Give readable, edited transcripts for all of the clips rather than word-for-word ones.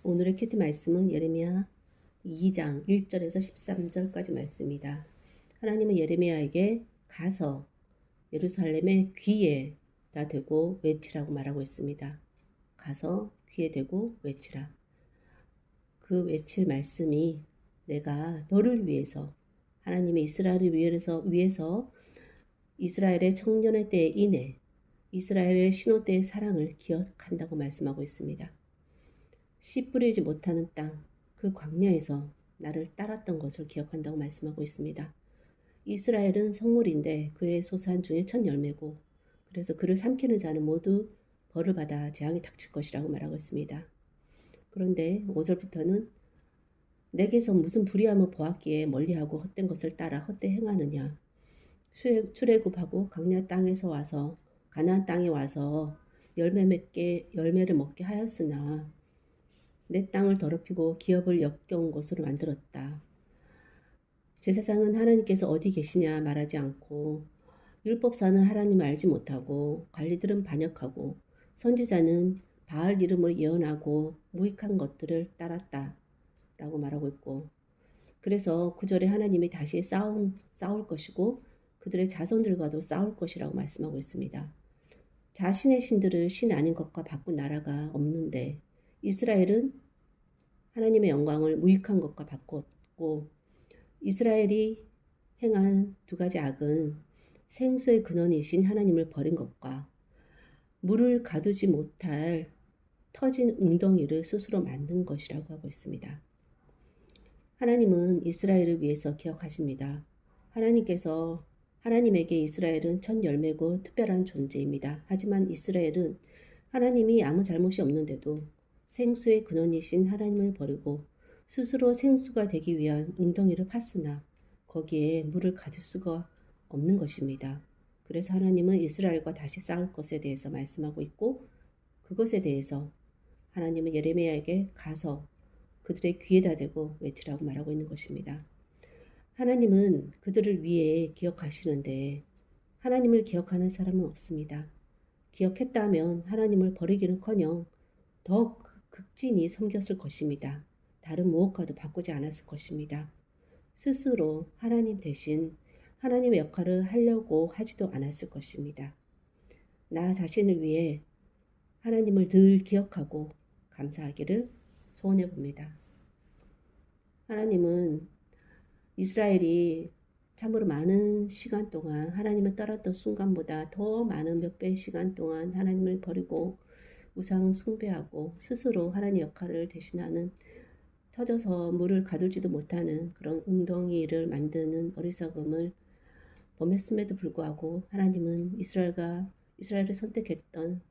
오늘의 큐티 말씀은 예레미야 2장 1절에서 13절까지 말씀입니다. 하나님은 예레미야에게 가서 예루살렘의 귀에다 대고 외치라고 말하고 있습니다. 가서 귀에 대고 외치라. 그 외칠 말씀이 내가 너를 위해서 하나님의 이스라엘을 위해서 이스라엘의 청년의 때에 인해 이스라엘의 신호 때의 사랑을 기억한다고 말씀하고 있습니다. 씨 뿌리지 못하는 땅, 그 광야에서 나를 따랐던 것을 기억한다고 말씀하고 있습니다. 이스라엘은 성물인데 그의 소산 중에 첫 열매고 그래서 그를 삼키는 자는 모두 벌을 받아 재앙이 닥칠 것이라고 말하고 있습니다. 그런데 5절부터는 내게서 무슨 불의함을 보았기에 멀리하고 헛된 것을 따라 헛되 행하느냐. 출애굽하고 광야 땅에서 와서 가나안 땅에 와서 열매를 먹게 하였으나 내 땅을 더럽히고 기업을 역겨운 곳으로 만들었다. 제사장은 하나님께서 어디 계시냐 말하지 않고 율법사는 하나님을 알지 못하고 관리들은 반역하고 선지자는 바알 이름으로 예언하고 무익한 것들을 따랐다 라고 말하고 있고, 그래서 9절에 하나님이 다시 싸울 것이고 그들의 자손들과도 싸울 것이라고 말씀하고 있습니다. 자신의 신들을 신 아닌 것과 바꾼 나라가 없는데 이스라엘은 하나님의 영광을 무익한 것과 바꿨고, 이스라엘이 행한 두 가지 악은 생수의 근원이신 하나님을 버린 것과 물을 가두지 못할 터진 웅덩이를 스스로 만든 것이라고 하고 있습니다. 하나님은 이스라엘을 위해서 기억하십니다. 하나님에게 이스라엘은 첫 열매고 특별한 존재입니다. 하지만 이스라엘은 하나님이 아무 잘못이 없는데도 생수의 근원이신 하나님을 버리고 스스로 생수가 되기 위한 웅덩이를 팠으나 거기에 물을 가둘 수가 없는 것입니다. 그래서 하나님은 이스라엘과 다시 싸울 것에 대해서 말씀하고 있고, 그것에 대해서 하나님은 예레미야에게 가서 그들의 귀에다 대고 외치라고 말하고 있는 것입니다. 하나님은 그들을 위해 기억하시는데 하나님을 기억하는 사람은 없습니다. 기억했다 하면 하나님을 버리기는커녕 더 극진히 섬겼을 것입니다. 다른 무엇과도 바꾸지 않았을 것입니다. 스스로 하나님 대신 하나님의 역할을 하려고 하지도 않았을 것입니다. 나 자신을 위해 하나님을 늘 기억하고 감사하기를 소원해 봅니다. 하나님은 이스라엘이 참으로 많은 시간 동안 하나님을 따랐던 순간보다 더 많은 몇 배의 시간 동안 하나님을 버리고 우상 숭배하고 스스로 하나님 역할을 대신하는, 터져서 물을 가둘지도 못하는 그런 웅덩이를 만드는 어리석음을 범했음에도 불구하고 하나님은 이스라엘을 선택했던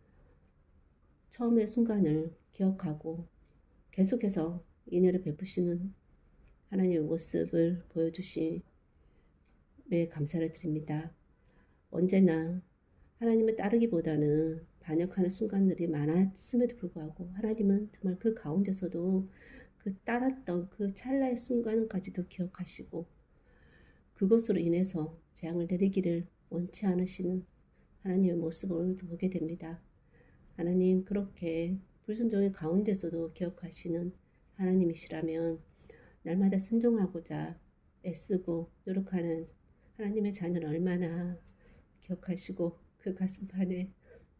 처음의 순간을 기억하고 계속해서 인애를 베푸시는 하나님의 모습을 보여주심에 감사를 드립니다. 언제나 하나님을 따르기보다는 반역하는 순간들이 많았음에도 불구하고 하나님은 정말 그 가운데서도 그 따랐던 그 찰나의 순간까지도 기억하시고 그것으로 인해서 재앙을 내리기를 원치 않으시는 하나님의 모습을 보게 됩니다. 하나님, 그렇게 불순종의 가운데서도 기억하시는 하나님이시라면 날마다 순종하고자 애쓰고 노력하는 하나님의 자녀는 얼마나 기억하시고 그 가슴판에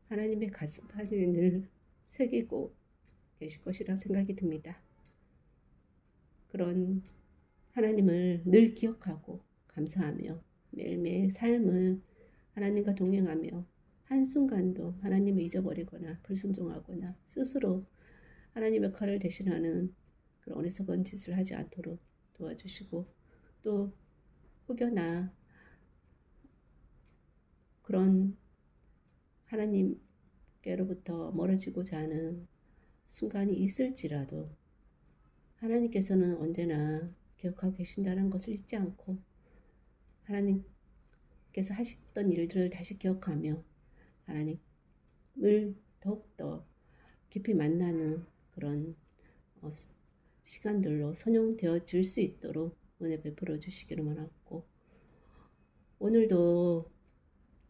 하나님의 가슴판에 늘 새기고 계실 것이라 생각이 듭니다. 그런 하나님을 늘 기억하고 감사하며 매일매일 삶을 하나님과 동행하며 한순간도 하나님을 잊어버리거나 불순종하거나 스스로 하나님 역할을 대신하는 그런 어리석은 짓을 하지 않도록 도와주시고, 또 혹여나 그런 하나님께로부터 멀어지고자 하는 순간이 있을지라도 하나님께서는 언제나 기억하고 계신다는 것을 잊지 않고 하나님께서 하셨던 일들을 다시 기억하며 하나님을 더욱더 깊이 만나는 그런 시간들로 선용되어질 수 있도록 은혜 베풀어 주시기를 원하고, 오늘도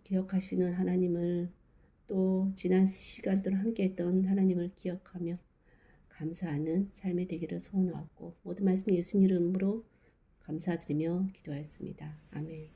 기억하시는 하나님을, 또 지난 시간 동안 함께했던 하나님을 기억하며 감사하는 삶이 되기를 소원하고 모든 말씀 예수님 이름으로 감사드리며 기도하였습니다. 아멘.